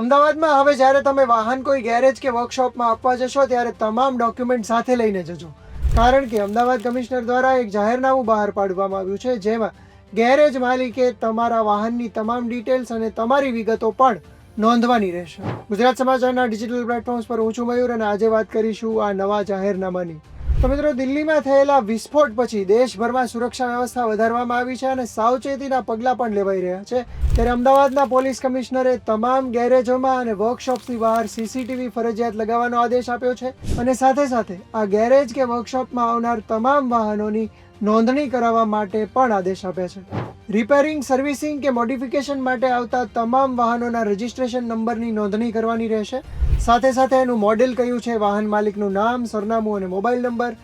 અમદાવાદમાં હવે જ્યારે તમે વાહન કોઈ ગેરેજ કે વર્કશોપમાં આપવા જશો ત્યારે તમામ ડોક્યુમેન્ટ સાથે લઈને જજો, કારણ કે અમદાવાદ કમિશનર દ્વારા એક જાહેરનામું બહાર પાડવામાં આવ્યું છે, જેમાં ગેરેજ માલિકે તમારા વાહનની તમામ ડિટેલ્સ અને તમારી વિગતો પણ નોંધવાની રહેશે. ગુજરાત સમાચારના ડિજિટલ પ્લેટફોર્મ્સ પર હું છું મયુર અને આજે વાત કરીશું આ નવા જાહેરનામાની. તો મિત્રો, દિલ્હીમાં થયેલા વિસ્ફોટ પછી દેશભરમાં સુરક્ષા વ્યવસ્થા વધારવામાં આવી છે અને સાવચેતીના પગલાં પણ લેવાઈ રહ્યા છે. ત્યારે અમદાવાદના પોલીસ કમિશનરે તમામ ગેરેજોમાં અને વર્કશોપ્સની બહાર સીસીટીવી ફરજિયાત લગાવવાનો આદેશ આપ્યો છે અને સાથે સાથે આ ગેરેજ કે વર્કશોપમાં આવનાર તમામ વાહનોની નોંધણી કરાવવા માટે પણ આદેશ આપ્યા છે. રિપેરિંગ, સર્વિસિંગ કે મોડિફિકેશન માટે આવતા તમામ વાહનોના રજિસ્ટ્રેશન નંબરની નોંધણી કરવાની રહેશે. સાથે સાથે એનું મોડેલ કયું છે, વાહન માલિકનું નામ, સરનામું અને મોબાઈલ નંબર,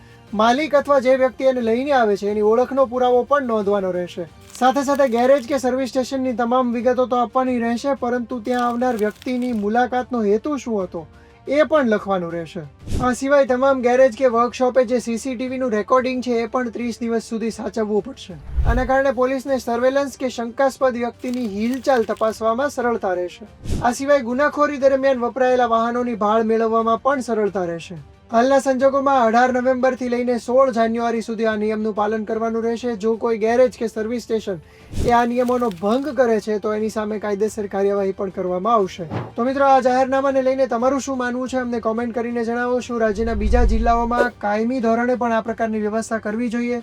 માલિક અથવા જે વ્યક્તિ એને લઈને આવે છે એની ઓળખનો પુરાવો પણ નોંધવાનો રહેશે. સાથે સાથે ગેરેજ કે સર્વિસ સ્ટેશનની તમામ વિગતો તો આપવાની રહેશે, પરંતુ ત્યાં આવનાર વ્યક્તિની મુલાકાતનો હેતુ શું હતો એ પણ લખવાનું રહેશે. આ સિવાય તમામ ગેરેજ કે વર્કશોપે જે સીસીટીવીનું રેકોર્ડિંગ છે એ પણ 30 દિવસ સુધી સાચવવું પડશે. આના કારણે પોલીસને સર્વેલન્સ કે શંકાસ્પદ વ્યક્તિની હિલચાલ તપાસવામાં સરળતા રહેશે. આ સિવાય ગુનાખોરી દરમિયાન વપરાયેલા વાહનોની ભાળ મેળવવામાં પણ સરળતા રહેશે. હાલના સંજોગોમાં 18 નવેમ્બરથી લઈને 16 જાન્યુઆરી સુધી આ નિયમનું પાલન કરવાનું રહેશે. જો કોઈ ગેરેજ કે સર્વિસ સ્ટેશન એ આ નિયમોનો ભંગ કરે છે તો એની સામે કાયદેસર કાર્યવાહી પણ કરવામાં આવશે. તો મિત્રો, આ જાહેરનામાને લઈને તમારું શું માનવું છે અમને કોમેન્ટ કરીને જણાવો. શું રાજ્યના બીજા જિલ્લાઓમાં કાયમી ધોરણે પણ આ પ્રકારની વ્યવસ્થા કરવી જોઈએ?